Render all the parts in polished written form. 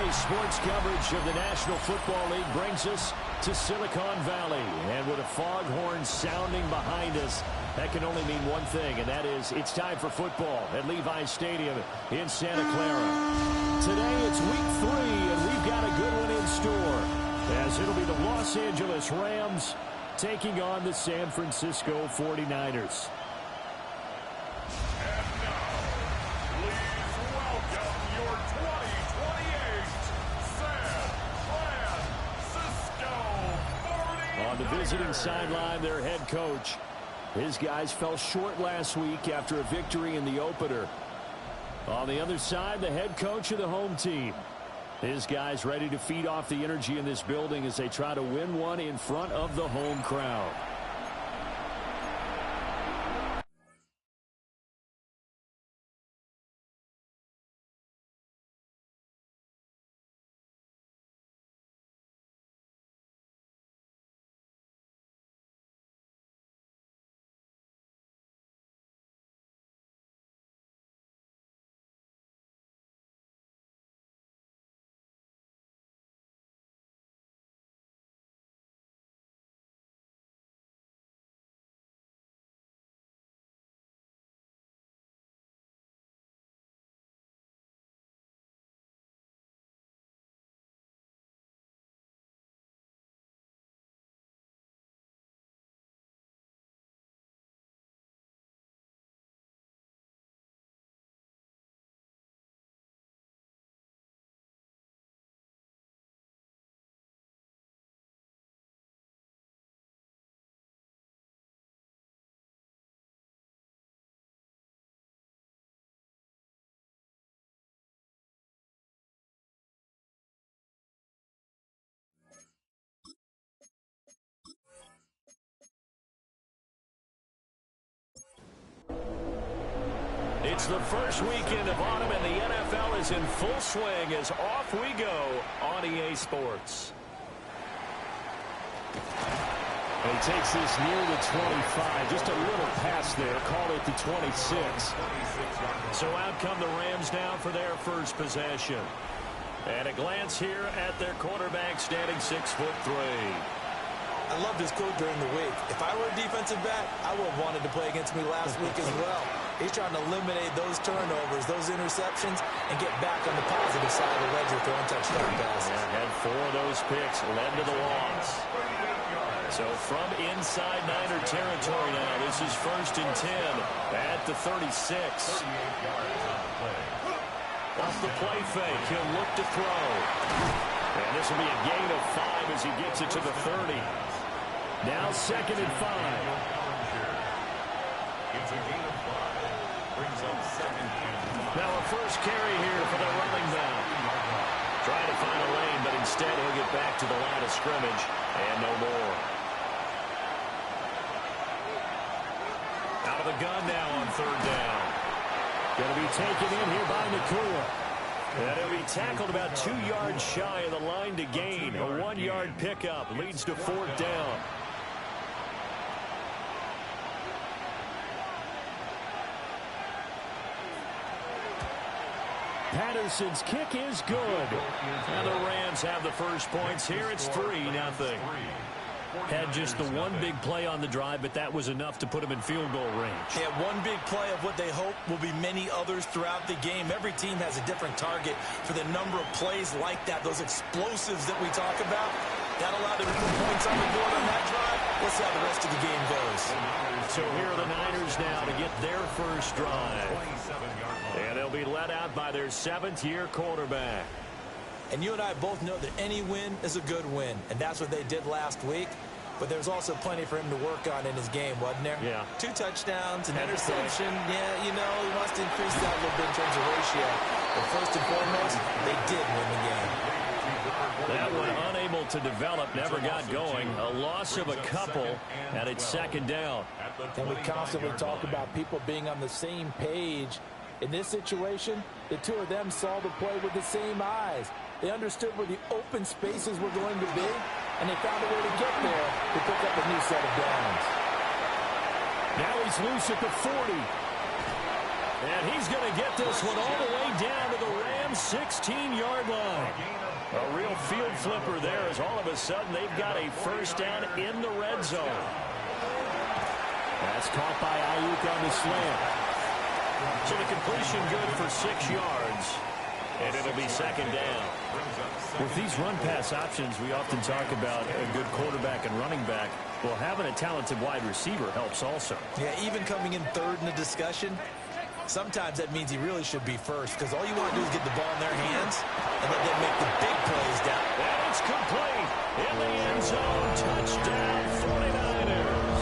Daily sports coverage of the National Football League brings us to Silicon Valley. And with a foghorn sounding behind us, that can only mean one thing, and that is it's time for football at Levi's Stadium in Santa Clara. Today it's week 3, and we've got a good one in store, as it'll be the Los Angeles Rams taking on the San Francisco 49ers. On the visiting sideline, their head coach. His guys fell short last week after a victory in the opener. On the other side, the head coach of the home team. His guys ready to feed off the energy in this building as they try to win one in front of the home crowd. It's the first weekend of autumn, and the NFL is in full swing as off we go on EA Sports. And he takes this near the 25. Just a little pass there. Call it the 26. So out come the Rams now for their first possession. And a glance here at their quarterback standing 6'3". I loved his quote during the week. If I were a defensive back, I would have wanted to play against me last week as well. He's trying to eliminate those turnovers, those interceptions, and get back on the positive side of the ledger throwing touchdown passes. Yeah, had 4 of those picks led to the loss. So from inside Niner territory now, this is 1st and 10 at the 36. Off the play fake, he'll look to throw. And this will be a gain of 5 as he gets it to the 30. Now 2nd and 5. It's a gain of 5. Brings up 2nd and 5. Now a first carry here for the running back. Trying to find a lane, but instead he'll get back to the line of scrimmage and no more. Out of the gun now on 3rd down. Going to be taken in here by Nakua. And he'll be tackled about 2 yards shy of the line to gain. A 1-yard pickup leads to 4th down. Patterson's kick is good. And the Rams have the first points here. It's 3-0. Had just the one big play on the drive, but that was enough to put him in field goal range. Yeah, one big play of what they hope will be many others throughout the game. Every team has a different target for the number of plays like that, those explosives that we talk about. That allowed them to put points on the board on that drive. Let's see how the rest of the game goes. So here are the Niners now to get their first drive. And they'll be led out by their 7th-year quarterback. And you and I both know that any win is a good win, and that's what they did last week. But there's also plenty for him to work on in his game, wasn't there? Yeah. 2 touchdowns, an interception. Yeah, you know, he wants to increase that a little bit in terms of ratio. But first and foremost, they did win the game. That one unable to develop, never got going. A loss of a couple, and it's 2nd down. And we constantly talk about people being on the same page. In this situation, the 2 of them saw the play with the same eyes. They understood where the open spaces were going to be, and they found a way to get there to pick up a new set of downs. Now he's loose at the 40. And he's going to get this one all the way down to the Rams. Rams' 16-yard line. A real field flipper there as all of a sudden they've got a first down in the red zone. That's caught by Ayuk on the slant. So the completion good for 6 yards. And it'll be second down. With these run-pass options, we often talk about a good quarterback and running back. Well, having a talented wide receiver helps also. Yeah, even coming in third in the discussion, sometimes that means he really should be first because all you want to do is get the ball in their hands and then they make the big plays down. And it's complete in the end zone. Touchdown, 49ers.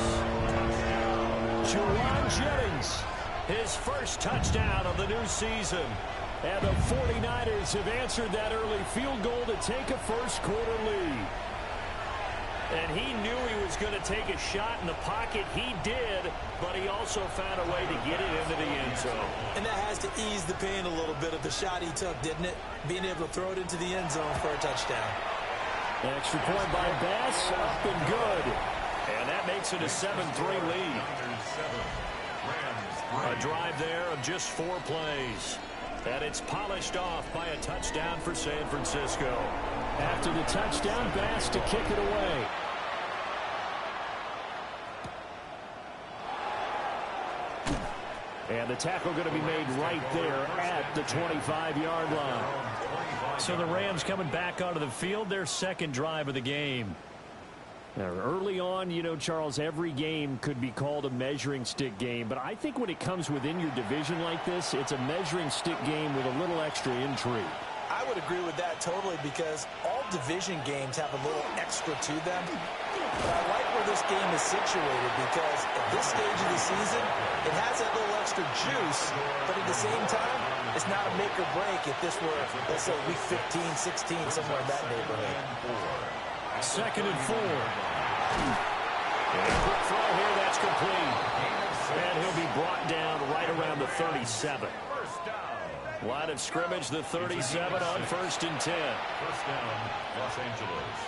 Juwan Jennings, his first touchdown of the new season. And the 49ers have answered that early field goal to take a first-quarter lead. And he knew he was going to take a shot in the pocket. He did, but he also found a way to get it into the end zone. And that has to ease the pain a little bit of the shot he took, didn't it? Being able to throw it into the end zone for a touchdown. An extra point by Bass, up and good. And that makes it a 7-3 lead. A drive there of just 4 plays. And it's polished off by a touchdown for San Francisco. After the touchdown, Bass to kick it away. And the tackle going to be made right there at the 25-yard line. So the Rams coming back onto the field, their second drive of the game. Now, early on, you know, Charles, every game could be called a measuring stick game. But I think when it comes within your division like this, it's a measuring stick game with a little extra intrigue. I would agree with that totally because all division games have a little extra to them. But I like where this game is situated because at this stage of the season, it has that little extra juice. But at the same time, it's not a make or break if this were, let's say, week 15, 16, somewhere in that neighborhood. Second and 4. And a quick throw here, that's complete. And he'll be brought down right around the 37. Line of scrimmage, the 37 on 1st and 10. First down, Los Angeles.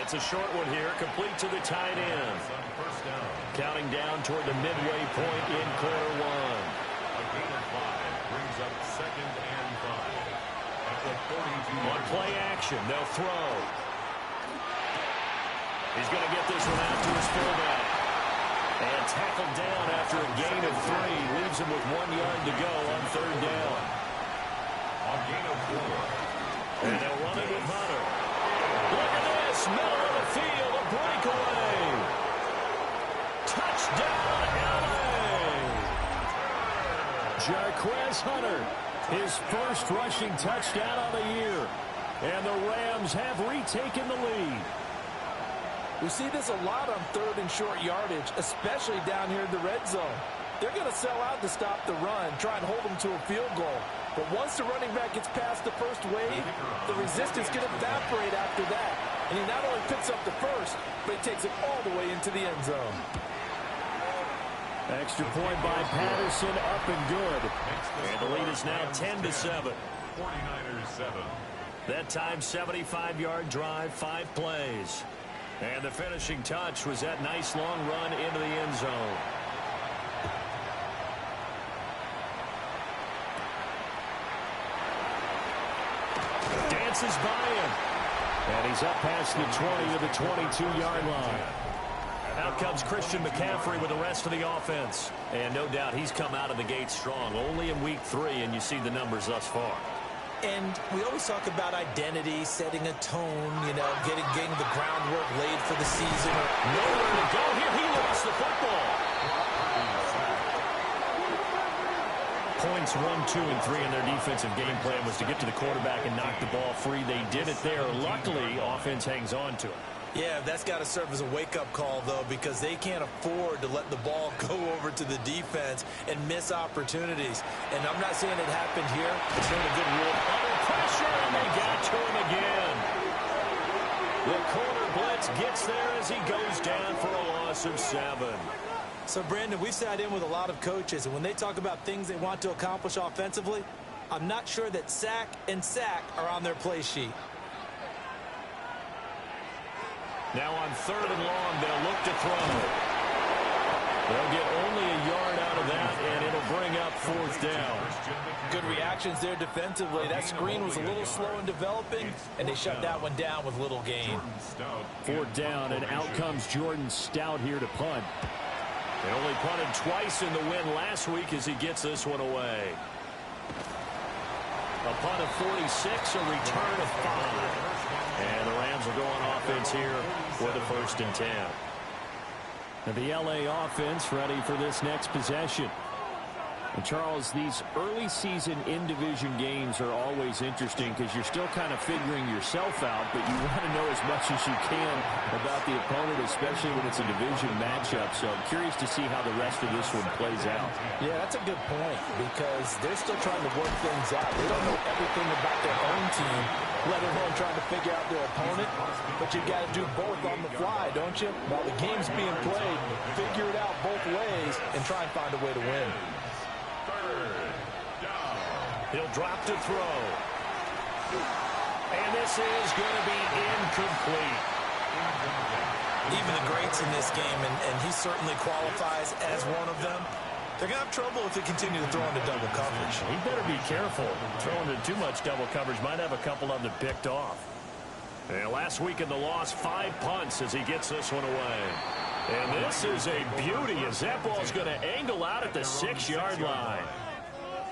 It's a short one here, complete to the tight end. First down. Counting down toward the midway point in quarter 1. A gain of 5 brings up 2nd and 5. On play action, they'll throw. He's going to get this one out to his fullback. And tackled down after a gain of 3. Leaves him with 1 yard to go on 3rd down. A gain of 4. And they'll run it with Hunter. Look at this, middle of the field, a breakaway. Touchdown, LA. Jarquez Hunter. His first rushing touchdown of the year. And the Rams have retaken the lead. We see this a lot on 3rd and short yardage, especially down here in the red zone. They're going to sell out to stop the run, try and hold them to a field goal. But once the running back gets past the first wave, the resistance can evaporate after that. And he not only picks up the first, but he takes it all the way into the end zone. Extra point by Patterson, up and good. And the lead is now 10-7. 49ers 7. That time, 75-yard drive, 5 plays. And the finishing touch was that nice long run into the end zone. Dances by him. And he's up past the 20 to the 22-yard line. Out comes Christian McCaffrey with the rest of the offense. And no doubt he's come out of the gate strong. Only in week 3, and you see the numbers thus far. And we always talk about identity, setting a tone, you know, getting the groundwork laid for the season. Nowhere to go here. He lost the football. Points 1, 2, and 3 in their defensive game plan was to get to the quarterback and knock the ball free. They did it there. Luckily, offense hangs on to it. Yeah, that's got to serve as a wake-up call, though, because they can't afford to let the ball go over to the defense and miss opportunities. And I'm not saying it happened here. It's not a good rule. Under pressure, and they got to him again. The corner blitz gets there as he goes down for a loss of 7. So, Brandon, we've sat in with a lot of coaches, and when they talk about things they want to accomplish offensively, I'm not sure that sack and sack are on their play sheet. Now on 3rd and long, they'll look to throw. They'll get only a yard out of that, and it'll bring up fourth down. Good reactions there defensively. That screen was a little slow in developing, and they shut that one down with little gain. Fourth down, and out comes Jordan Stout here to punt. They only punted twice in the win last week as he gets this one away. A punt of 46, a return of 5. And the Rams will go on offense here with a 1st and 10. And the LA offense ready for this next possession. And Charles, these early season in-division games are always interesting because you're still kind of figuring yourself out, but you want to know as much as you can about the opponent, especially when it's a division matchup. So I'm curious to see how the rest of this one plays out. Yeah, that's a good point because they're still trying to work things out. They don't know everything about their own team, let alone trying to figure out their opponent. But you've got to do both on the fly, don't you? While the game's being played, figure it out both ways and try and find a way to win. He'll drop to throw. And this is going to be incomplete. Even the greats in this game, and he certainly qualifies as one of them, they're going to have trouble if they continue to throw into double coverage. He better be careful. Throwing into too much double coverage might have a couple of them picked off. And last week in the loss, 5 punts as he gets this one away. And this is a beauty as that ball's going to angle out at the 6-yard line.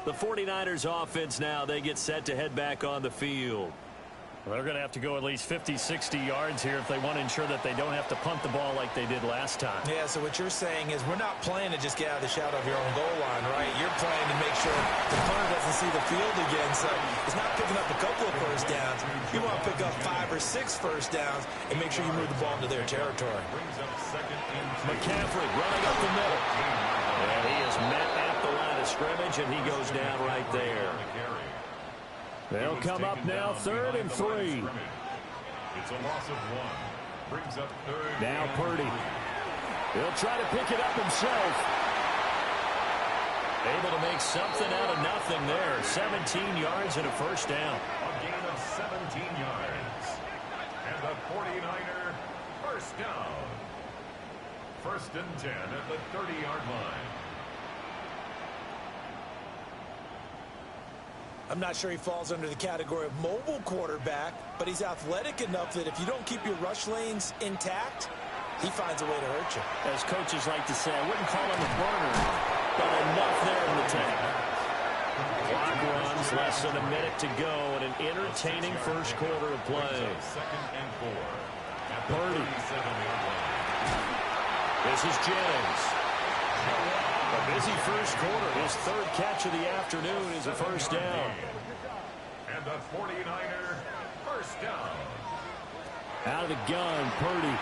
The 49ers offense now, they get set to head back on the field. Well, they're going to have to go at least 50, 60 yards here if they want to ensure that they don't have to punt the ball like they did last time. Yeah, so what you're saying is we're not playing to just get out of the shadow of your own goal line, right? You're playing to make sure the punter doesn't see the field again. So it's not picking up a couple of first downs. You want to pick up 5 or 6 first downs and make sure you move the ball into their territory. McCaffrey running up the middle. And he is met at the line of scrimmage, and he goes down right there. They'll come up now 3rd and 3. It's a loss of 1. Brings up 3rd. Now Purdy. He'll try to pick it up himself. Able to make something out of nothing there. 17 yards and a first down. A gain of 17 yards. And the 49er first down. 1st and 10 at the 30-yard line. I'm not sure he falls under the category of mobile quarterback, but he's athletic enough that if you don't keep your rush lanes intact, he finds a way to hurt you. As coaches like to say, I wouldn't call him a burner, but enough there in the tank. Clock runs, less than a minute to go, and an entertaining first quarter of play. 2nd and 4. At the Purdy. 37-yard line. This is Jennings. A busy first quarter. His 3rd catch of the afternoon is a first down. And the 49er first down. Out of the gun, Purdy.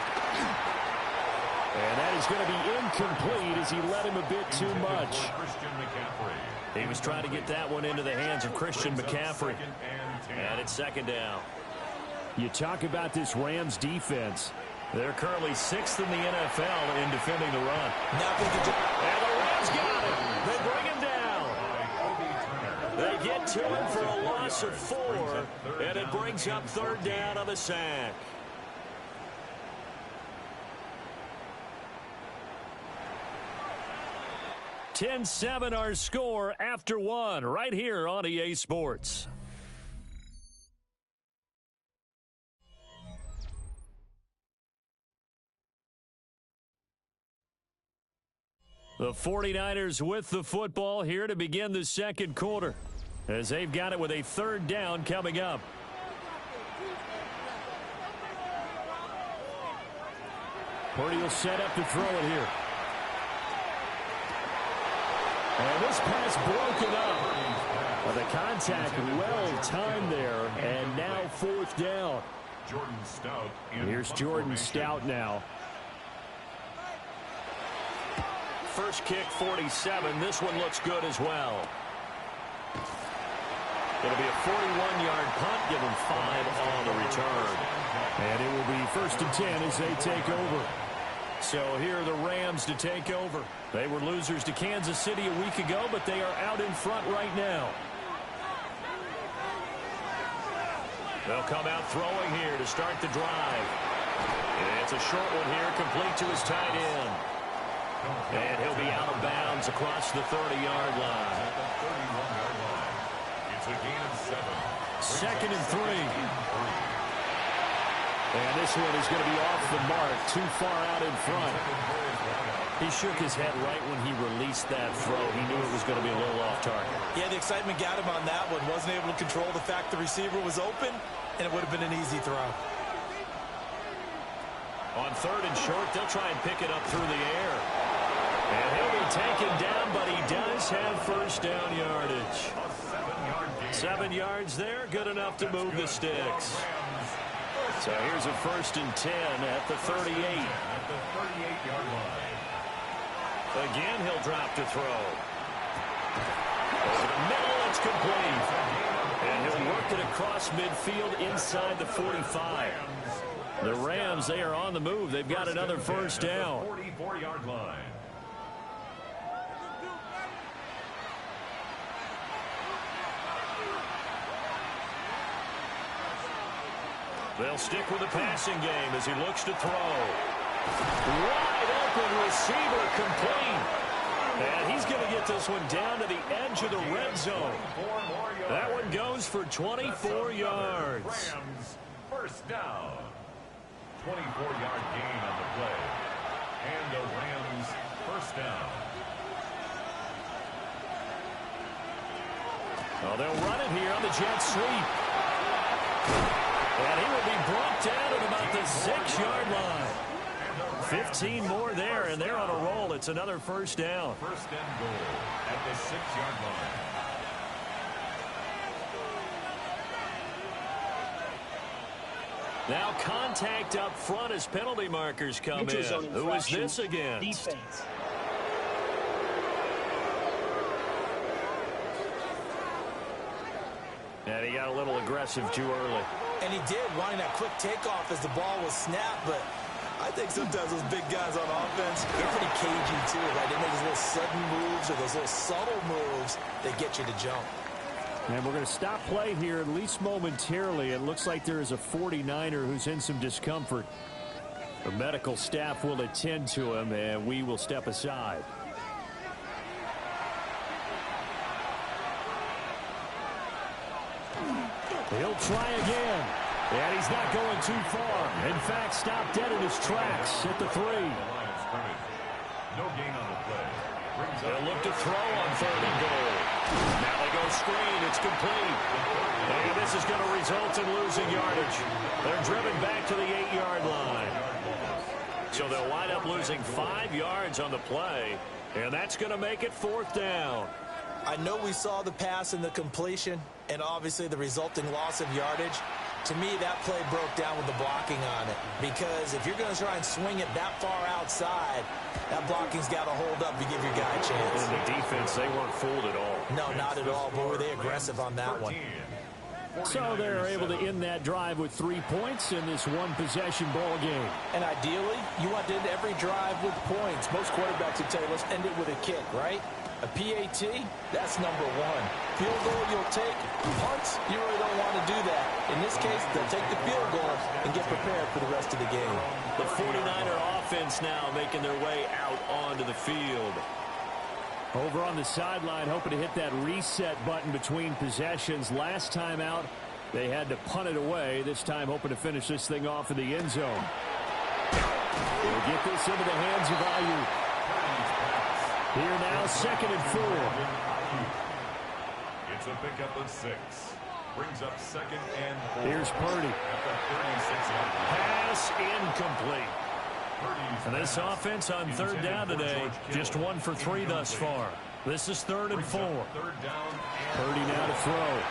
And that is going to be incomplete as he let him a bit too much. He was trying to get that one into the hands of Christian McCaffrey. And it's 2nd down. You talk about this Rams defense. They're currently 6th in the NFL in defending the run. And the Rams got him. They bring him down. They get to him for a loss of 4, and it brings up 3rd down on the sack. (10-7) our score after 1 right here on EA Sports. The 49ers with the football here to begin the 2nd quarter as they've got it with a 3rd down coming up. Purdy will set up to throw it here. And this pass broken up. Well, the contact well timed there, and now 4th down. Jordan Stout. Here's Jordan Stout now. First kick, 47. This one looks good as well. It'll be a 41-yard punt, give him 5 on the return. And it will be 1st and 10 as they take over. So here are the Rams to take over. They were losers to Kansas City a week ago, but they are out in front right now. They'll come out throwing here to start the drive. And it's a short one here, complete to his tight end. And he'll be out of bounds across the 30-yard line. At the 31-yard line. It's a gain of 7. 2nd and 3. And this one is going to be off the mark, too far out in front. He shook his head right when he released that throw. He knew it was going to be a little off target. Yeah, the excitement got him on that one. Wasn't able to control the fact the receiver was open, and it would have been an easy throw. On 3rd and short, they'll try and pick it up through the air. And he'll be taken down, but he does have first down yardage. 7 yards there, good enough to move the sticks. So here's a 1st and 10 at the 38. At the 38-yard line. Again, he'll drop to throw. Over the middle, it's complete. And he'll work it across midfield inside the 45. The Rams, they are on the move. They've got another first down. 44-yard line. They'll stick with the passing game as he looks to throw. Wide open receiver complete. And he's going to get this one down to the edge of the red zone. That one goes for 24 yards. Rams first down. 24-yard gain on the play. And the Rams first down. Oh, they'll run it here on the jet sweep. And he will be brought down at about the 6-yard line. 15 more there, and they're on a roll. It's another first down. First and goal at the 6-yard line. Now contact up front as penalty markers come in. Who is this against? Defense. And he got a little aggressive too early. And he did, wanting that quick takeoff as the ball was snapped, but I think sometimes those big guys on offense, they're pretty cagey too, right? They make those little sudden moves or those little subtle moves that get you to jump. And we're going to stop play here, at least momentarily. It looks like there is a 49er who's in some discomfort. The medical staff will attend to him, and we will step aside. He'll try again. And he's not going too far. In fact, stopped dead in his tracks at the 3. No gain on the play. They'll look to throw on 3rd and goal. Now they go screen. It's complete. And this is going to result in losing yardage. They're driven back to the 8-yard line. So they'll wind up losing 5 yards on the play. And that's going to make it 4th down. I know we saw the pass and the completion and obviously the resulting loss of yardage. To me, that play broke down with the blocking on it. Because if you're going to try and swing it that far outside, that blocking's got to hold up to give your guy a chance. And the defense, they weren't fooled at all. No, not at all. Boy, were they aggressive on that one. So they're able to end that drive with 3 points in this one-possession ball game. And ideally, you want to end every drive with points. Most quarterbacks would tell you, let's end it with a kick, right? A PAT, that's number 1. Field goal you'll take. Punts, you really don't want to do that. In this case, they'll take the field goal and get prepared for the rest of the game. The 49er offense now making their way out onto the field. Over on the sideline, hoping to hit that reset button between possessions. Last time out, they had to punt it away. This time, hoping to finish this thing off in the end zone. They'll get this into the hands of Ayuk. Here now, 2nd and 4. It's a pickup of 6. Brings up 2nd and 4. Here's Purdy. At the 36-yard line. Pass incomplete. And this offense on 3rd down today, just 1 for 3 thus far. This is 3rd and 4. 3rd down. Purdy now to throw.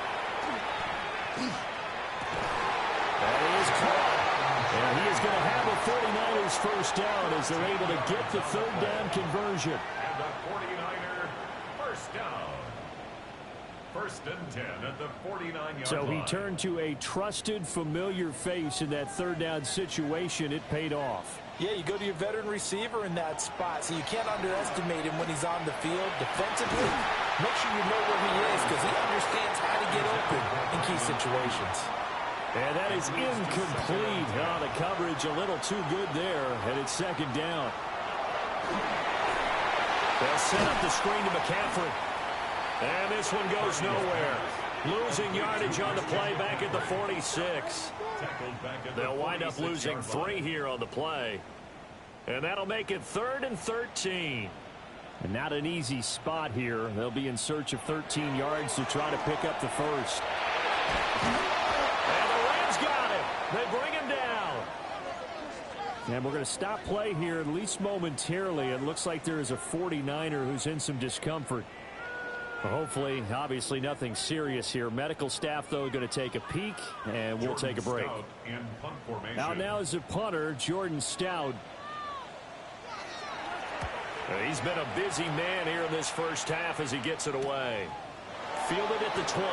That is caught. And he is going to have a 49ers first down as they're able to get the 3rd down conversion. And the 49er first down. 1st and 10 at the 49-yard line. So he turned to a trusted, familiar face in that 3rd down situation. It paid off. Yeah, you go to your veteran receiver in that spot, so you can't underestimate him when he's on the field. Defensively, make sure you know where he is because he understands how to get open in key situations. And that is incomplete. Oh, the coverage a little too good there, and it's 2nd down. They'll set up the screen to McCaffrey. And this one goes nowhere. Losing yardage on the play back at the 46. They'll wind up losing 3 here on the play. And that'll make it 3rd and 13. And not an easy spot here. They'll be in search of 13 yards to try to pick up the first. And the Rams got it. They bring him down. And we're going to stop play here, at least momentarily. It looks like there is a 49er who's in some discomfort. Hopefully, obviously, nothing serious here. Medical staff, though, going to take a peek, and we'll take a break. Out now is a punter, Jordan Stout. He's been a busy man here in this first half as he gets it away. Fielded at the 20.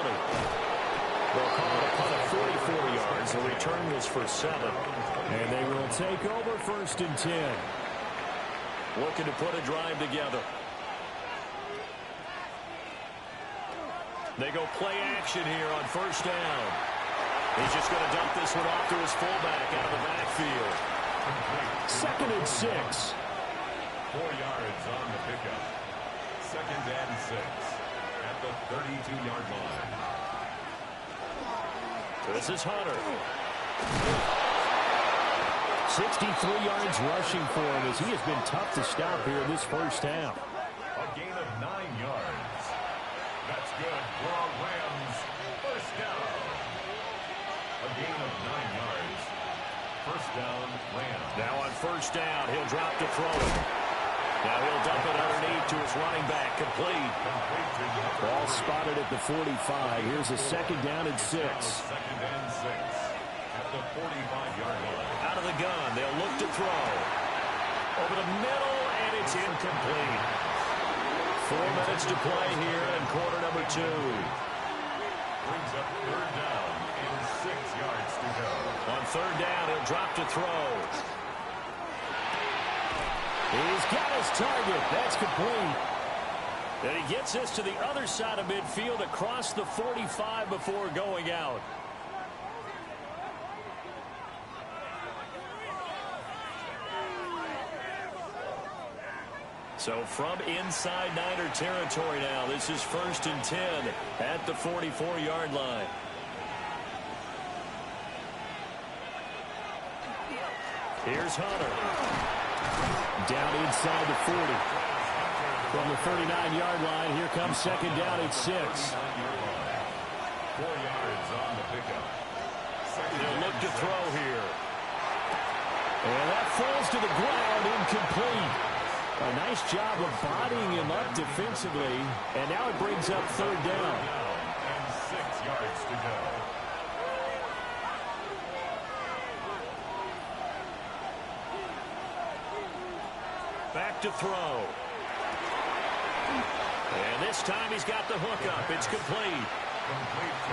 They'll call it a punt of 44 yards. The return was for 7. And they will take over 1st and 10. Looking to put a drive together. They go play action here on 1st down. He's just going to dump this one off to his fullback out of the backfield. 2nd and 6. 4 yards on the pickup. 2nd and 6 at the 32-yard line. This is Hunter. 63 yards rushing for him as he has been tough to stop here in this first half. A gain of 9 yards. That's good for our Rams. 1st down. A gain of 9 yards. 1st down, Rams. Now on 1st down, he'll drop to throw it. Now he'll dump it underneath to his running back. Complete. Ball spotted at the 45. Here's a 2nd down and 6. 2nd and 6 at the 45-yard line. Out of the gun, they'll look to throw. Over the middle, and it's incomplete. 4 minutes to play here in quarter number 2. Brings up 3rd down and 6 yards to go. On 3rd down, he'll drop to throw. He's got his target. That's complete. And he gets this to the other side of midfield across the 45 before going out. So from inside Niner territory now, this is 1st and 10 at the 44-yard line. Here's Hunter. Down inside the 40. From the 39-yard line, here comes 2nd down at 6. 4 yards on the pickup. They'll look to throw here. And that falls to the ground, incomplete. A nice job of bodying him up defensively. And now it brings up 3rd down. And 6 yards to go. Back to throw. And this time he's got the hook up. It's complete.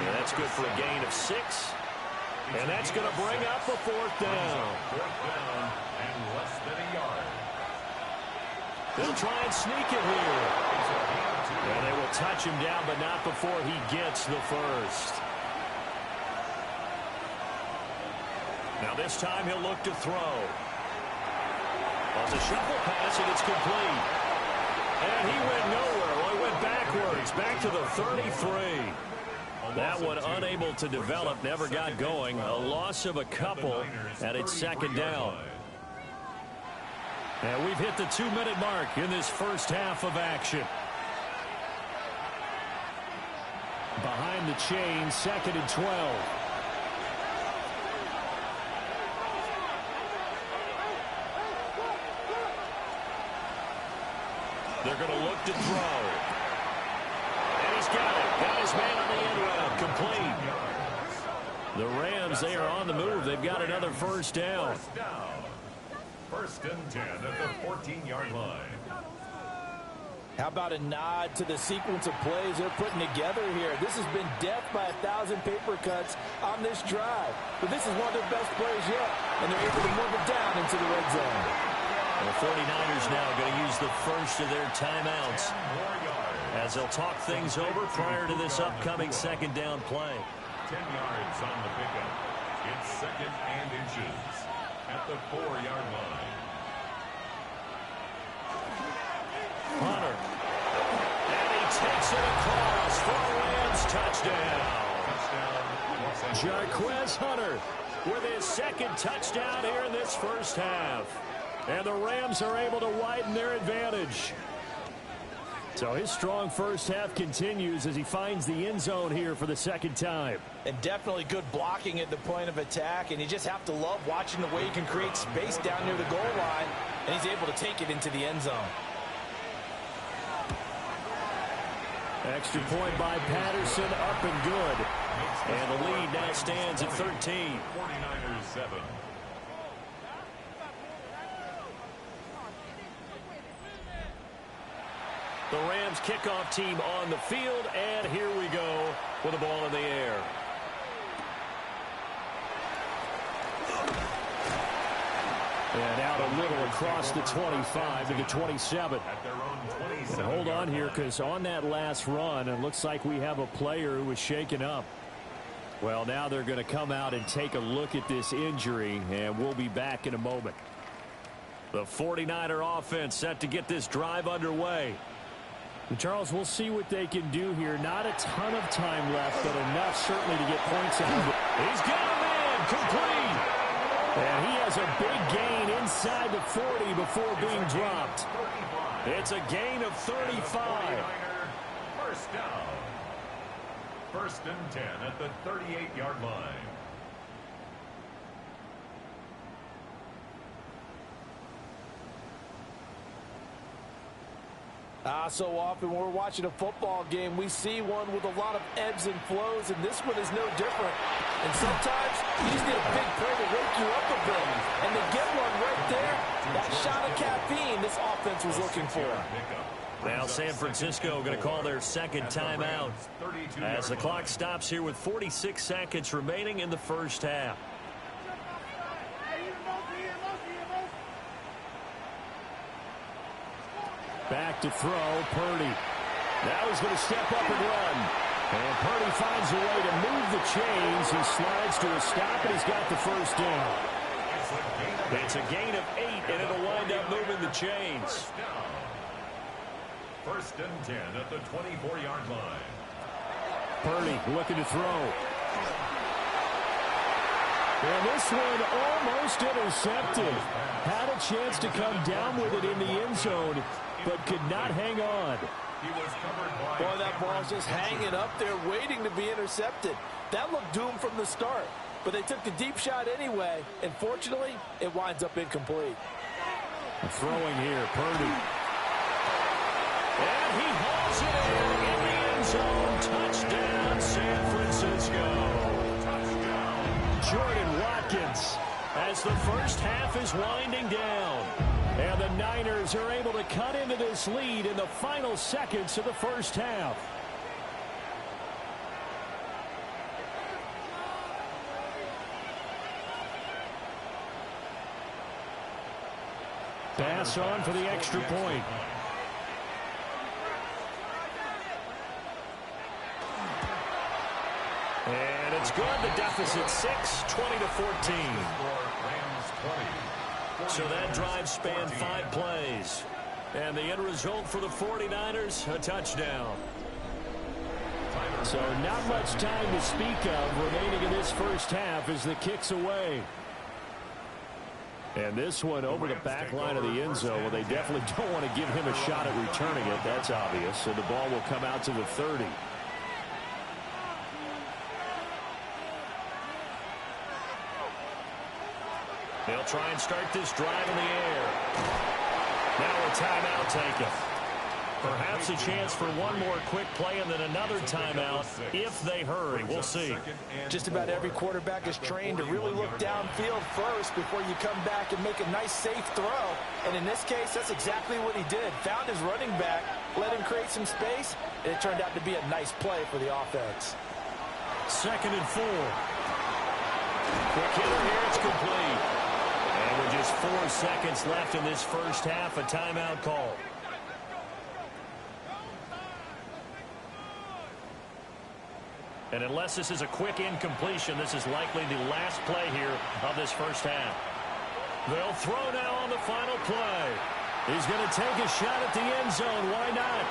And that's good for a gain of 6. And that's going to bring up a 4th down. 4th down and less than a yard. They'll try and sneak it here. And they will touch him down, but not before he gets the first. Now this time he'll look to throw. On the shuffle pass, and it's complete. And he went nowhere. Well, he went backwards, back to the 33. That one unable to develop, never got going. A loss of a couple, and it's 2nd down. And we've hit the 2-minute mark in this first half of action. Behind the chain, 2nd and 12. They're going to look to throw. And he's got it. Got his man on the end route. Complete. The Rams, they are on the move. They've got another 1st down. 1st and 10 at the 14-yard line. How about a nod to the sequence of plays they're putting together here? This has been death by 1,000 paper cuts on this drive. But this is one of their best plays yet, and they're able to move it down into the red zone. The 49ers now going to use the first of their timeouts as they'll talk things over prior to this upcoming 2nd down play. 10 yards on the pickup. It's 2nd and inches at the 4-yard line. Hunter. Gets it across for a Rams touchdown. Jarquez Hunter with his second touchdown here in this first half. And the Rams are able to widen their advantage. So his strong first half continues as he finds the end zone here for the second time. And definitely good blocking at the point of attack. And you just have to love watching the way he can create space down near the goal line. And he's able to take it into the end zone. Extra point by Patterson, up and good. And the lead now stands at 13. 49ers 7. The Rams kickoff team on the field, and here we go with the ball in the air. And out a little across the 25 to the 27. And hold on here, because on that last run, it looks like we have a player who was shaken up. Well, now they're going to come out and take a look at this injury, and we'll be back in a moment. The 49er offense set to get this drive underway. And Charles, we'll see what they can do here. Not a ton of time left, but enough certainly to get points out of it. He's got a man complete. And he has a big gain inside the 40 before being dropped. It's a gain of 35. First down. First and 10 at the 38-yard line. So often when we're watching a football game, we see one with a lot of ebbs and flows, and this one is no different. And sometimes you just need a big play to wake you up a bit. And to get one right there, that shot of caffeine this offense was looking for. Now San Francisco going to call their second timeout as the clock stops here with 46 seconds remaining in the first half. Back to throw, Purdy. Now he's going to step up and run. And Purdy finds a way to move the chains. He slides to a stop, and he's got the first down. It's a gain of 8, and it'll wind up moving the chains. First and 10 at the 24-yard line. Purdy looking to throw. And this one almost intercepted. Had a chance to come down with it in the end zone, but could not hang on. Boy, that ball's just hanging up there waiting to be intercepted. That looked doomed from the start, but they took the deep shot anyway, and fortunately, it winds up incomplete. Throwing here, Purdy. And he hauls it in the end zone. Touchdown, San Francisco. Touchdown. Jordan Watkins as the first half is winding down. And the Niners are able to cut into this lead in the final seconds of the first half. Pass on for the extra point. And it's good. The deficit 6, 20-14. So that drive spanned 5 plays. And the end result for the 49ers, a touchdown. So not much time to speak of remaining in this first half as the kick's away. And this one over the back line of the end zone. Well, they definitely don't want to give him a shot at returning it. That's obvious. So the ball will come out to the 30. They'll try and start this drive in the air. Now a timeout taken. Perhaps a chance for one more quick play and then another timeout if they hurry. We'll see. Just about every quarterback is trained to really look downfield first before you come back and make a nice, safe throw. And in this case, that's exactly what he did. Found his running back, let him create some space, and it turned out to be a nice play for the offense. 2nd and 4. Quick hitter here. It's complete. And with just 4 seconds left in this first half, a timeout call. And unless this is a quick incompletion, this is likely the last play here of this first half. They'll throw now on the final play. He's going to take a shot at the end zone. Why not?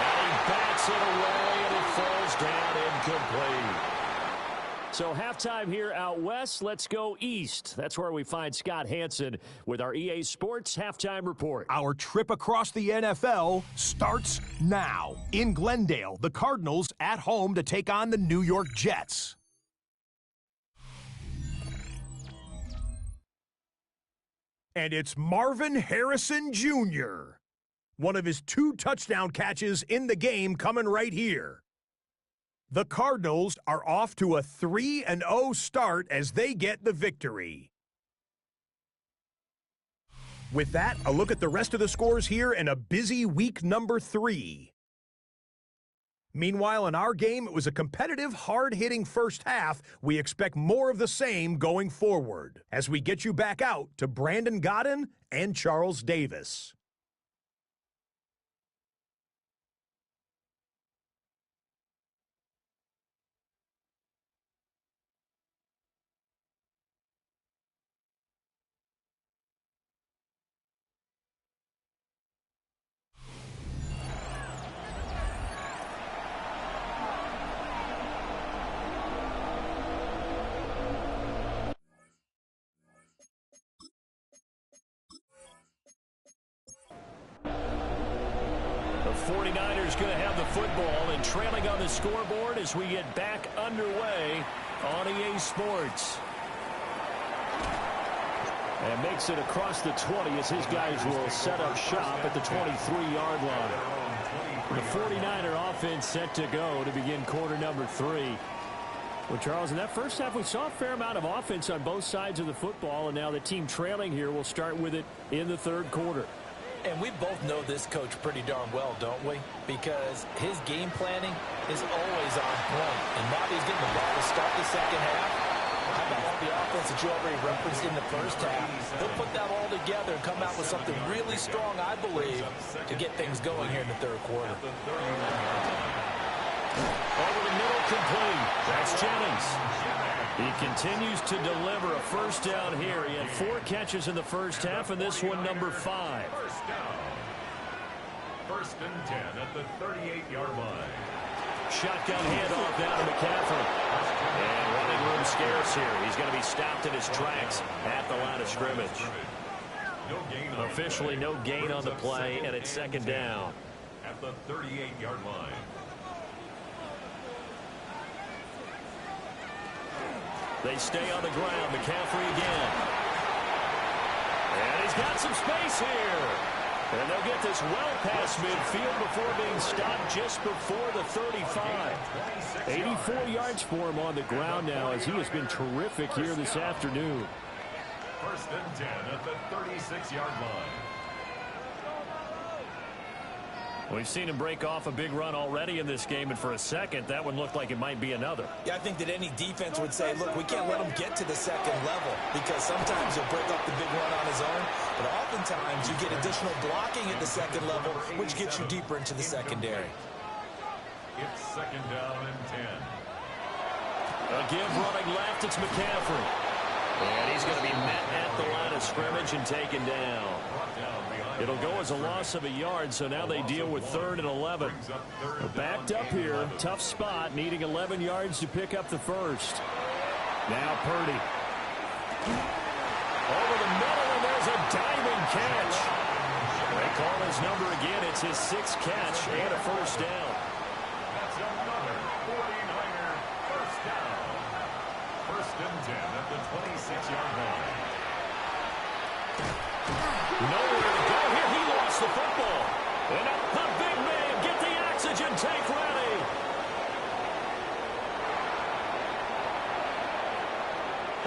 And he bats it away, and it falls down incomplete. So halftime here out west. Let's go east. That's where we find Scott Hansen with our EA Sports Halftime Report. Our trip across the NFL starts now. In Glendale, the Cardinals at home to take on the New York Jets. And it's Marvin Harrison Jr. One of his 2 touchdown catches in the game coming right here. The Cardinals are off to a 3-0 start as they get the victory. With that, a look at the rest of the scores here in a busy week number 3. Meanwhile, in our game, it was a competitive, hard-hitting first half. We expect more of the same going forward as we get you back out to Brandon Godden and Charles Davis. The 49ers going to have the football and trailing on the scoreboard as we get back underway on EA Sports. And makes it across the 20 as his guys will set up shop at the 23-yard line. The 49er offense set to go to begin quarter number 3. Well, Charles, in that first half, we saw a fair amount of offense on both sides of the football, and now the team trailing here will start with it in the third quarter. And we both know this coach pretty darn well, don't we? Because his game planning is always on point. And now he's getting the ball to start the second half. How about all the offense that you already referenced in the first half? He'll put that all together and come out with something really strong, I believe, to get things going here in the third quarter. Over the middle, complete. That's Jennings. He continues to deliver a first down here. He had 4 catches in the first half, and this one number 5. First down. 1st and 10 at the 38-yard line. Shotgun handoff down to McCaffrey. And running room scarce here. He's going to be stopped in his tracks at the line of scrimmage. Officially no gain on the play, and it's second down. At the 38-yard line. They stay on the ground. McCaffrey again. And he's got some space here. And they'll get this well past midfield before being stopped just before the 35. 84 yards for him on the ground now as he has been terrific here this afternoon. 1st and 10 at the 36-yard line. We've seen him break off a big run already in this game, and for a second, that one looked like it might be another. Yeah, I think that any defense would say, look, we can't let him get to the second level because sometimes he'll break off the big run on his own, but oftentimes you get additional blocking at the second level, which gets you deeper into the secondary. It's 2nd down and 10. A give running left, it's McCaffrey. And he's going to be met at the line of scrimmage and taken down. It'll go as a loss of a yard, so now they deal with 3rd and 11. They're backed up here, tough spot, needing 11 yards to pick up the first. Now Purdy. Over the middle, and there's a diving catch. They call his number again. It's his 6th catch and a first down. That's another 49er first down. 1st and 10 at the 26-yard line. Nowhere to go here. He lost the football. And up the big man. Get the oxygen tank ready.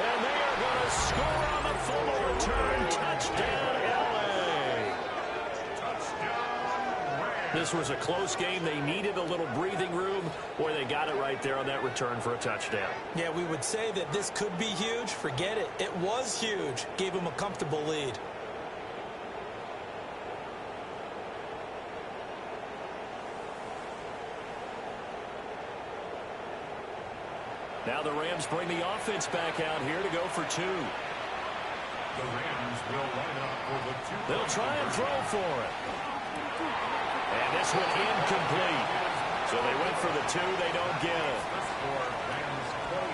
And they are going to score on the fumble return. Touchdown, L.A. Touchdown, Rams. This was a close game. They needed a little breathing room. Boy, they got it right there on that return for a touchdown. Yeah, we would say that this could be huge. Forget it. It was huge. Gave him a comfortable lead. Now the Rams bring the offense back out here to go for 2. The Rams will line up for the 2. They'll try and throw for it. And this one incomplete. So they went for the 2. They don't get it. Rams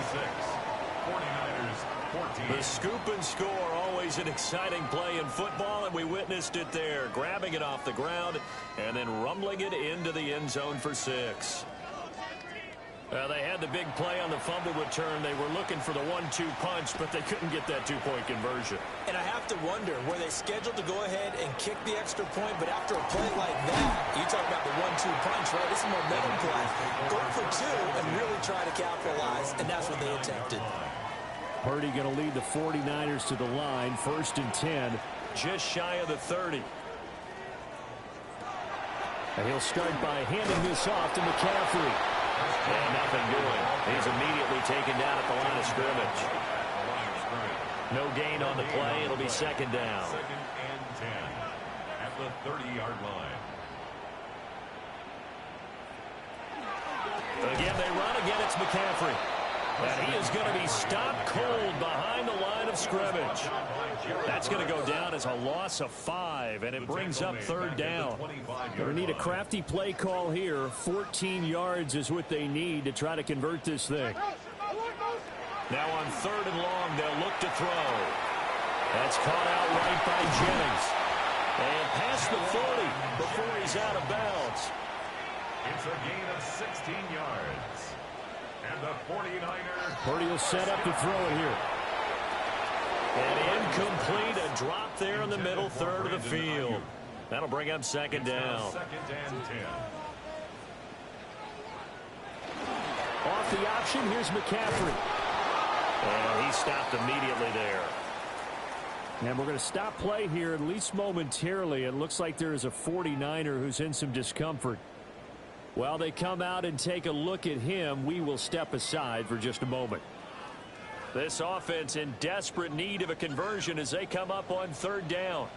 26, 49ers 14. The scoop and score, always an exciting play in football, and we witnessed it there. Grabbing it off the ground and then rumbling it into the end zone for 6. They had the big play on the fumble return. They were looking for the 1-2 punch, but they couldn't get that 2-point conversion. And I have to wonder, were they scheduled to go ahead and kick the extra point, but after a play like that, you talk about the 1-2 punch, right? This is a momentum play. Go for 2 and really try to capitalize, and that's what they attempted. Purdy going to lead the 49ers to the line, 1st and 10, just shy of the 30. And he'll start by handing this off to McCaffrey. And nothing doing. He's immediately taken down at the line of scrimmage. No gain on the play. It'll be 2nd down. 2nd and 10 at the 30-yard line. Again, they run. Again, it's McCaffrey. And he is going to be stopped cold behind the line of scrimmage. That's going to go down as a loss of 5, and it brings up 3rd down. Going to need a crafty play call here. 14 yards is what they need to try to convert this thing. Now on 3rd and long, they'll look to throw. That's caught out right by Jennings. And past the 40 before he's out of bounds. It's a gain of 16 yards. And the 49ers. Purdy will set up to throw it here. And incomplete, a drop there in the middle third of the field. That'll bring up 2nd down. 2nd and 10. Off the option, here's McCaffrey. And he stopped immediately there. And we're going to stop play here, at least momentarily. It looks like there is a 49er who's in some discomfort. While they come out and take a look at him, we will step aside for just a moment. This offense in desperate need of a conversion as they come up on 3rd down.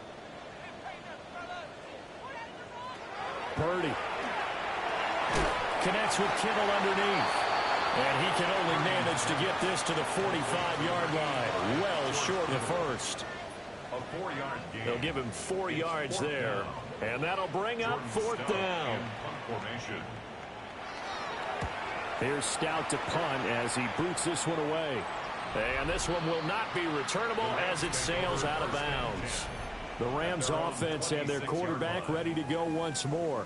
Purdy connects with Kittle underneath. And he can only manage to get this to the 45-yard line. Well short of the first. A 4-yard gain. They'll give him 4 yards there. And that'll bring up 4th down. Here's Stout to punt as he boots this one away. And this one will not be returnable as it sails out of bounds. The Rams offense and their quarterback ready to go once more.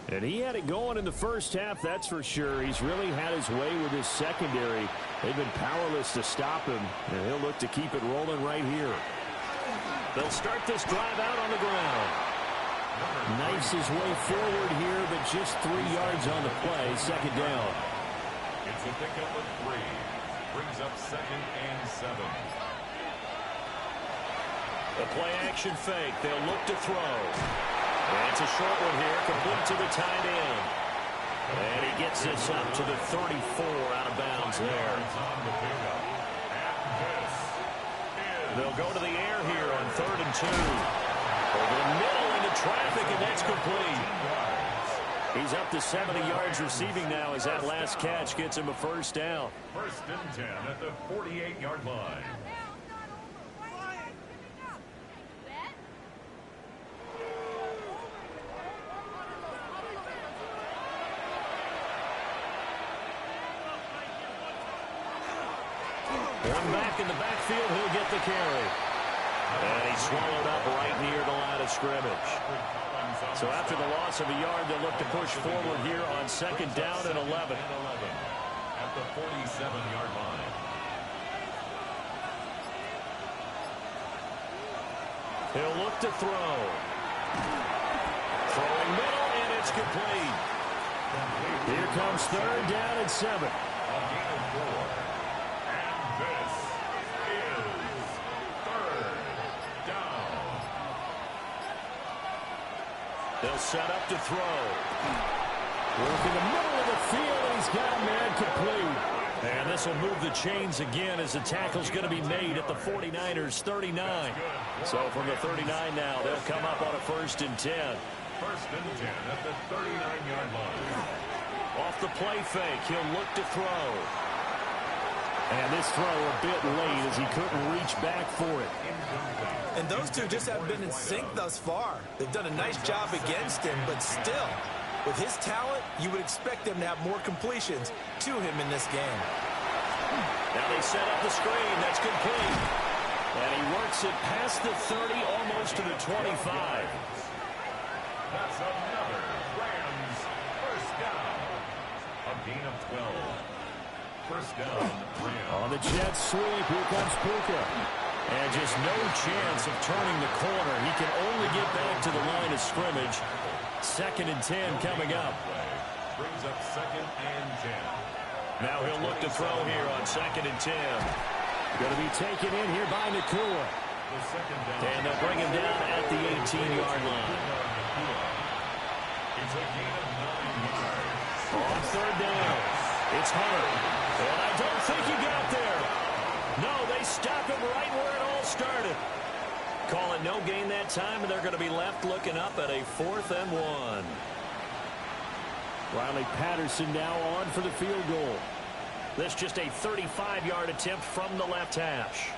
And he had it going in the first half, that's for sure. He's really had his way with his secondary. They've been powerless to stop him, and he'll look to keep it rolling right here. They'll start this drive out on the ground. Knifes his way forward here, but just 3 yards on the play, 2nd down. It's a pickup of 3. Brings up 2nd and 7. The play action fake. They'll look to throw. And it's a short one here, complete to the tight end. And he gets this up to the 34 out of bounds there. They'll go to the air here on 3rd and 2. Over the middle into traffic, and that's complete. He's up to 70 yards receiving now as that last catch gets him a 1st down. 1st and 10 at the 48-yard line. One back in the backfield, he'll get the carry. And he's swallowed up right near the line of scrimmage. So after the loss of a yard, they'll look to push forward here on 2nd down and 11. At the 47-yard line. He'll look to throw. Throwing middle, and it's complete. Here comes 3rd down and 7. A gain of 4. And this is 3rd down. They'll set up to throw. Working the middle of the field, and he's got a man complete. And this will move the chains again as the tackle's going to be made at the 49ers 39. So from the 39 now, they'll come up on a 1st and 10. 1st and 10 at the 39-yard line. Off the play fake, he'll look to throw. And this throw a bit late as he couldn't reach back for it. And those two just haven't been in sync thus far. They've done a nice job against him, but still, with his talent, you would expect them to have more completions to him in this game. Now they set up the screen. That's complete. And he works it past the 30, almost to the 25. That's another Rams first down. A gain of 12. First down, Rams. On the jet sweep, here comes Puka. And just no chance of turning the corner. He can only get back to the line of scrimmage. 2nd and 10 coming up. Brings up 2nd and 10. Now he'll look to throw here on 2nd and 10. Going to be taken in here by Nakua. And they'll bring him down at the 18-yard line. It's a gain of 9 yards. On 3rd down, it's Hunter. And I don't think he got there. No, they stop him right where it all started. Call it no gain that time, and they're going to be left looking up at a 4th and 1. Riley Patterson now on for the field goal. This just a 35-yard attempt from the left hash.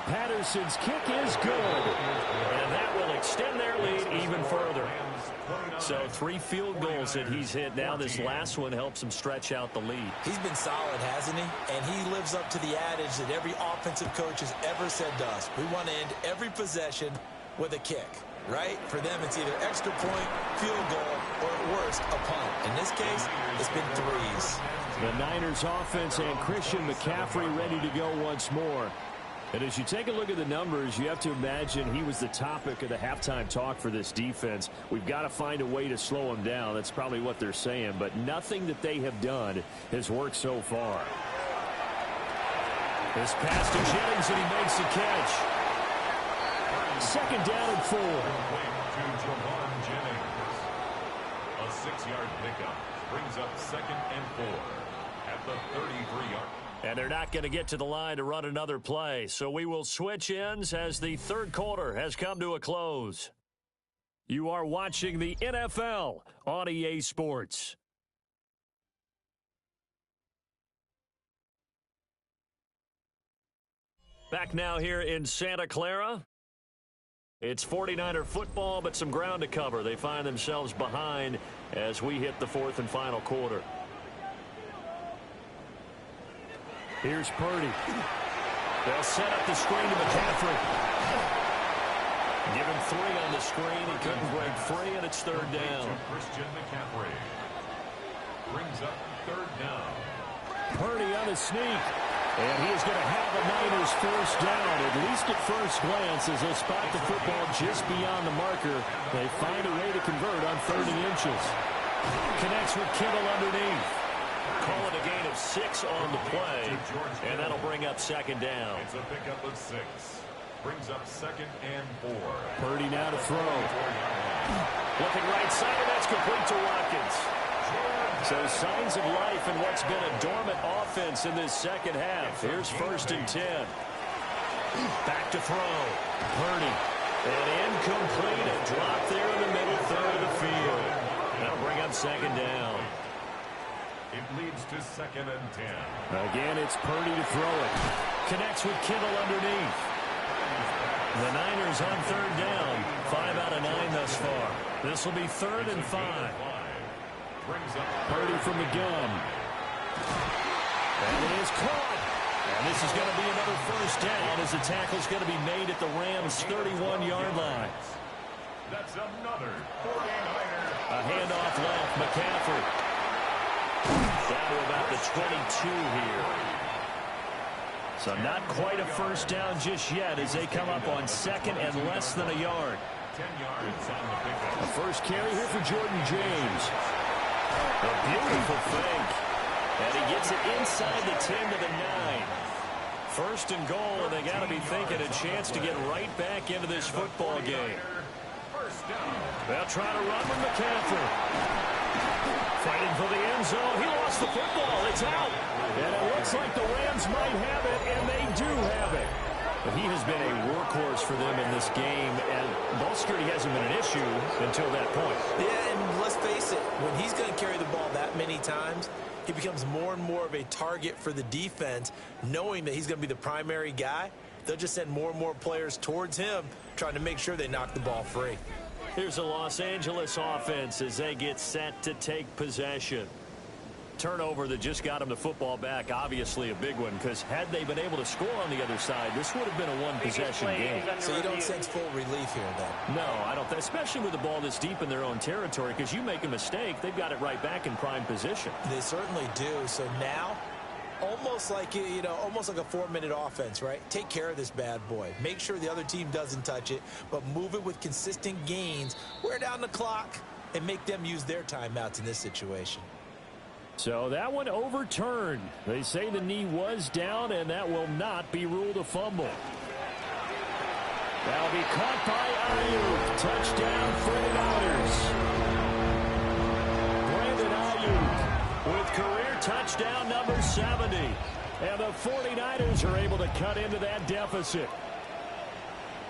Patterson's kick is good, and that will extend their lead even further. So 3 field goals that he's hit. Now this last one helps him stretch out the lead. He's been solid, hasn't he? And he lives up to the adage that every offensive coach has ever said to us. We want to end every possession with a kick, right? For them, it's either extra point, field goal, or at worst, a punt. In this case, it's been 3s. The Niners offense and Christian McCaffrey ready to go once more. And as you take a look at the numbers, you have to imagine he was the topic of the halftime talk for this defense. We've got to find a way to slow him down. That's probably what they're saying. But nothing that they have done has worked so far. This pass to Jennings, and he makes the catch. 2nd down and 4. To Javon Jennings. A 6-yard pickup brings up 2nd and 4 at the 33-yard. And they're not going to get to the line to run another play. So we will switch ends as the 3rd quarter has come to a close. You are watching the NFL on EA Sports. Back now here in Santa Clara. It's 49er football, but some ground to cover. They find themselves behind as we hit the 4th and final quarter. Here's Purdy. They'll set up the screen to McCaffrey. Give him 3 on the screen. He couldn't break free, and it's 3rd down. Christian McCaffrey brings up 3rd down. Purdy on a sneak. And he is going to have the Niners first down, at least at first glance, as they'll spot the football just beyond the marker. They find a way to convert on 3rd and inches. Connects with Kittle underneath. Call it a gain of 6 on the play, and that'll bring up 2nd down. It's a pickup of 6. Brings up 2nd and 4. Purdy now to throw. Looking right side, and that's complete to Watkins. So signs of life in what's been a dormant offense in this 2nd half. Here's 1st and 10. Back to throw. Purdy. And incomplete. A drop there in the middle 3rd of the field. That'll bring up 2nd down. It leads to 2nd and 10. Again, it's Purdy to throw it. Connects with Kittle underneath. The Niners on 3rd down. 5 out of 9 thus far. This will be 3rd and 5. Purdy from the gun. And it is caught. And this is going to be another first down as the tackle's going to be made at the Rams' 31-yard line. That's another 49er. A handoff left. McCaffrey. Down to about the 22 here. So not quite a first down just yet as they come up on 2nd and less than a yard. 10 yards on the pickup. A first carry here for Jordan James. A beautiful fake. And he gets it inside the 10 to the 9. 1st and goal, and they got to be thinking a chance to get right back into this football game. They'll try to run with McCaffrey. Fighting for the end zone. He lost the football. It's out. And it looks like the Rams might have it, and they do have it. But he has been a workhorse for them in this game, and ball security hasn't been an issue until that point. Yeah, and let's face it, when he's going to carry the ball that many times, he becomes more and more of a target for the defense, knowing that he's going to be the primary guy. They'll just send more and more players towards him, trying to make sure they knock the ball free. Here's the Los Angeles offense as they get set to take possession. Turnover that just got them the football back, obviously a big one, because had they been able to score on the other side, this would have been a one-possession game. So you don't sense full relief here, then? No, I don't. Especially with the ball this deep in their own territory, because you make a mistake, they've got it right back in prime position. They certainly do. So now, almost like, almost like a 4-minute offense, right? Take care of this bad boy. Make sure the other team doesn't touch it, but move it with consistent gains. Wear down the clock and make them use their timeouts in this situation. So that one overturned. They say the knee was down, and that will not be ruled a fumble. That'll be caught by Ayuk. Touchdown, 49ers. Brandon Ayuk with career touchdown number 70. And the 49ers are able to cut into that deficit.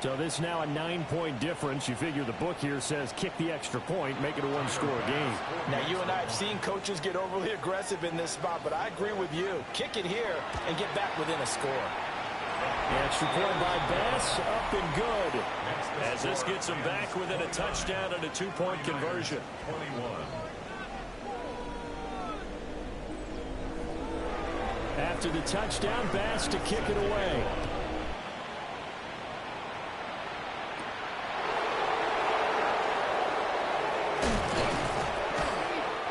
So this is now a 9-point difference. You figure the book here says kick the extra point, make it a one-score game. Now, you and I have seen coaches get overly aggressive in this spot, but I agree with you. Kick it here and get back within a score. The extra point by Bass, up and good. As this gets them back within a touchdown and a 2-point conversion. 21. After the touchdown, Bass to kick it away.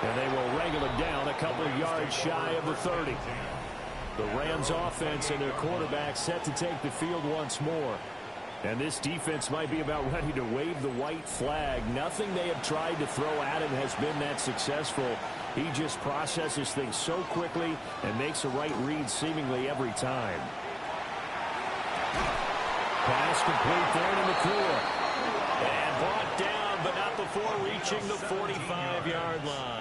And they will wrangle it down a couple of yards shy of the 30. The Rams offense and their quarterback set to take the field once more. And this defense might be about ready to wave the white flag. Nothing they have tried to throw at him has been that successful. He just processes things so quickly and makes the right read seemingly every time. Pass complete there to McClure. And brought down, but not before reaching the 45-yard line.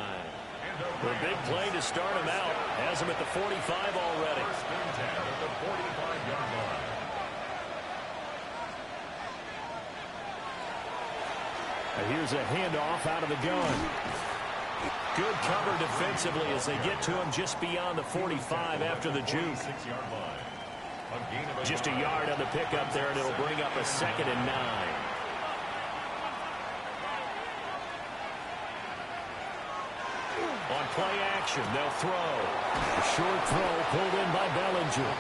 The big play to start him out has him at the 45 already. First and 10 at the 45-yard line. And here's a handoff out of the gun. Good cover defensively as they get to him just beyond the 45 after the juke. 6-yard line. Just a yard on the pickup there, and it'll bring up a 2nd and 9. On play action, they'll throw. A short throw pulled in by Bellinger.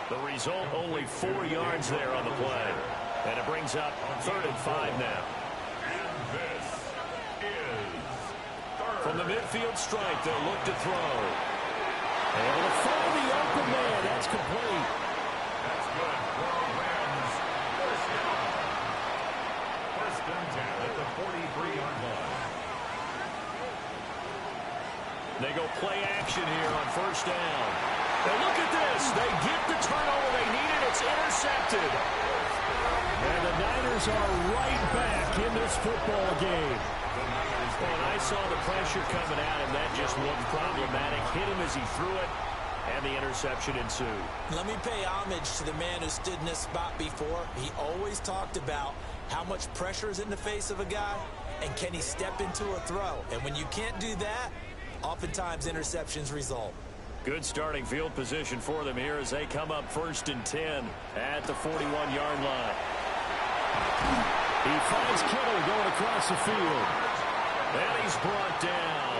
The result, only 4 yards there on the play. And it brings up 3rd and 5 now. And this is third. From the midfield stripe, they'll look to throw. Able to find the open man. That's complete. That's good for Rams. First down. First and 10 at the 43-yard line. They go play action here on first down. And look at this. They get the turnover they needed. It's intercepted. And the Niners are right back in this football game. When I saw the pressure coming at him, that just looked problematic. Hit him as he threw it, and the interception ensued. Let me pay homage to the man who stood in this spot before. He always talked about how much pressure is in the face of a guy, and can he step into a throw. And when you can't do that, oftentimes interceptions result. Good starting field position for them here as they come up 1st and 10 at the 41-yard line. He finds Kittle going across the field. And he's brought down.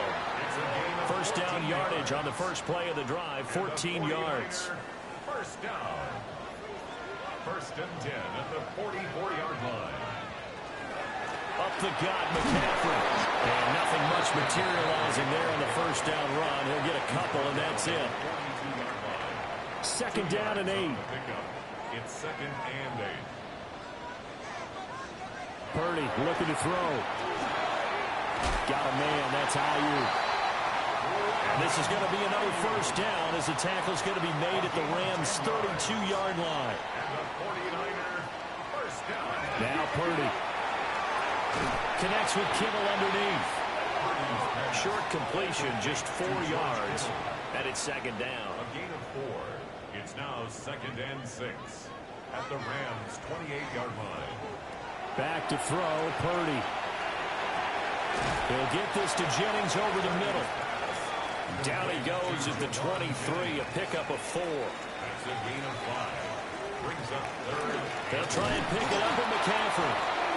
First down yardage on the first play of the drive, 14 yards. First down. First and 10 at the 44-yard line. Up the gut, McCaffrey. And nothing much materializing there on the first down run. He'll get a couple, and that's it. 42-yard line. 2nd down and 8. It's 2nd and 8. Purdy looking to throw. Got a man, that's Ayuk. And this is going to be another first down as the tackle's going to be made at the Rams' 32-yard line. And the 49ers first down. Now Purdy connects with Kittle underneath. Short completion, just 4 yards, and it's 2nd down. A gain of 4. It's now 2nd and 6. at the Rams' 28-yard line. Back to throw, Purdy. He'll get this to Jennings over the middle. Down he goes at the 23, a pickup of 4. That's a gain of 5. Brings up third. They'll try and pick it up in McCaffrey.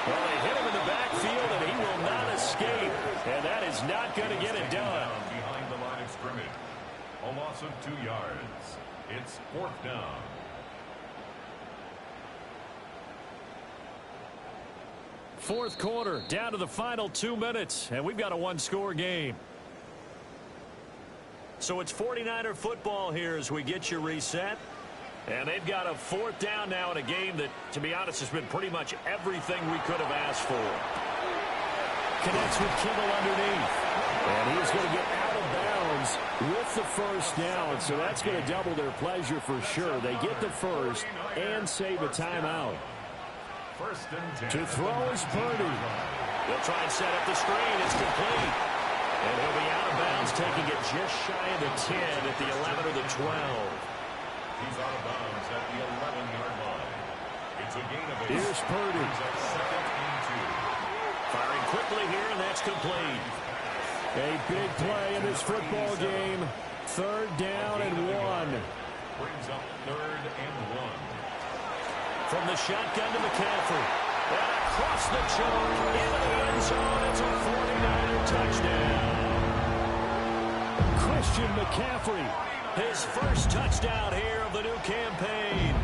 Well, they hit him in the backfield, and he will not escape. And that is not going to get it done. Behind the line of scrimmage. A loss of 2 yards. It's 4th down. Fourth quarter, down to the final 2 minutes, and we've got a one-score game. So it's 49er football here as we get you reset. And they've got a 4th down now in a game that, to be honest, has been pretty much everything we could have asked for. Connects with Kittle underneath. And he's going to get out of bounds with the first down. So that's going to double their pleasure for sure. They get the first and save a timeout. To throw is Purdy. They'll try and set up the screen. It's complete. And he'll be out of bounds, taking it just shy of the 10 at the 11 or the 12. He's out of bounds at the 11-yard line. It's a gain of 8. Here's Purdy. Second and 2. Firing quickly here, and that's complete. A big play in this football game. 3rd down and 1. Brings up 3rd and 1. From the shotgun to McCaffrey. And across the choke into the end zone. It's a 49er touchdown. Christian McCaffrey, his first touchdown here of the new campaign.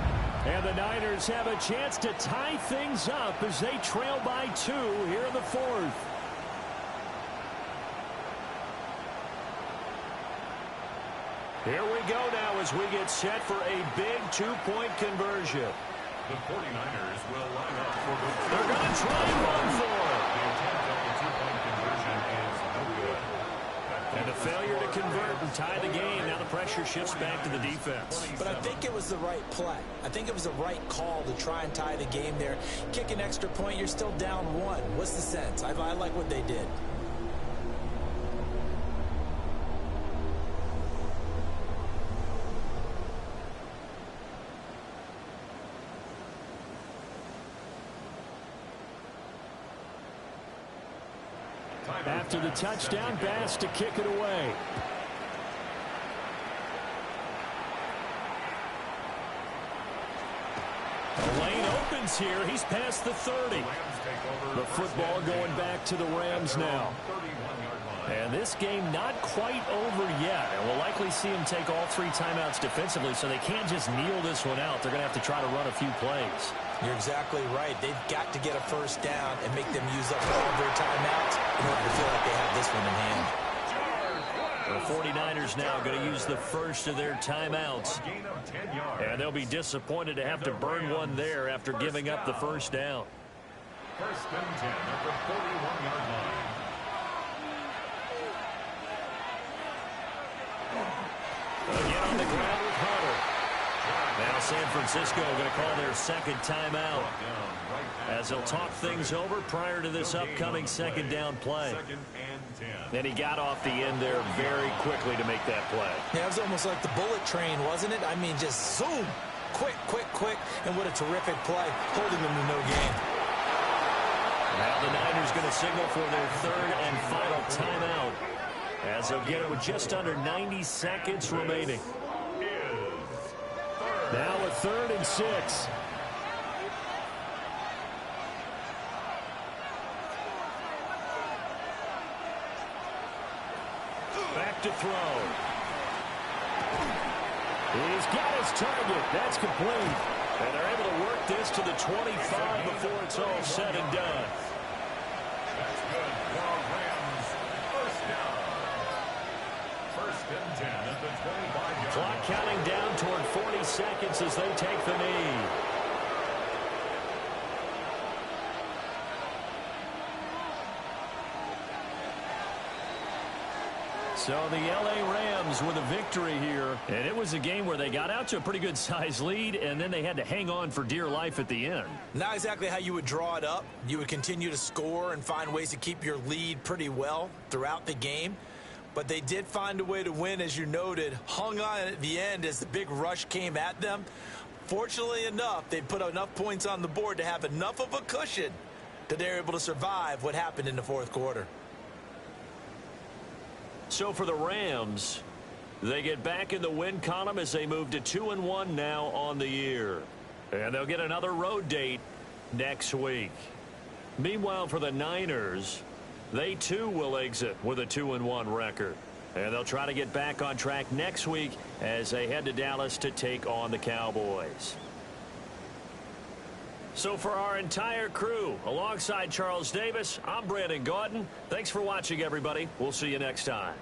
And the Niners have a chance to tie things up as they trail by 2 here in the 4th. Here we go now as we get set for a big 2-point conversion. The 49ers will line up for the... They're going to try and run for it. The attempt at the 2-point conversion is no good. And a failure to convert and tie the game. Now the pressure shifts back to the defense. But I think it was the right play. I think it was the right call to try and tie the game there. Kick an extra point, you're still down 1. What's the sense? I like what they did. After the touchdown, Bass to kick it away. The lane opens here. He's past the 30. The football going back to the Rams now. And this game not quite over yet. And we'll likely see them take all 3 timeouts defensively, so they can't just kneel this one out. They're going to have to try to run a few plays. You're exactly right. They've got to get a first down and make them use up all of their timeouts in order to feel like they have this one in hand. The 49ers now going to use the first of their timeouts. And they'll be disappointed to have to burn one there after giving up the first down. First and 10 at the 41-yard line. Again on the ground with Hunter. Now San Francisco going to call their second timeout as they'll talk things over prior to this upcoming second down play. And he got off the end there very quickly to make that play. Yeah, it was almost like the bullet train, wasn't it? I mean, just zoom. Quick, quick, quick. And what a terrific play, holding them to no gain. Now the Niners going to signal for their third and final timeout as they'll get it with just under 90 seconds remaining. Now a 3rd and 6. Back to throw. He's got his target. That's complete. And they're able to work this to the 25 before it's all said and done. That's good. For Rams, first down. First and 10 at the 25-yard line. Clock counting down toward 40 seconds as they take the knee. So the L.A. Rams with a victory here. And it was a game where they got out to a pretty good size lead, and then they had to hang on for dear life at the end. Not exactly how you would draw it up. You would continue to score and find ways to keep your lead pretty well throughout the game. But they did find a way to win, as you noted. Hung on at the end as the big rush came at them. Fortunately enough, they put enough points on the board to have enough of a cushion that they're able to survive what happened in the fourth quarter. So for the Rams, they get back in the win column as they move to 2-1 now on the year. And they'll get another road date next week. Meanwhile, for the Niners, they too will exit with a 2-1 record. And they'll try to get back on track next week as they head to Dallas to take on the Cowboys. So for our entire crew, alongside Charles Davis, I'm Brandon Gaudin. Thanks for watching, everybody. We'll see you next time.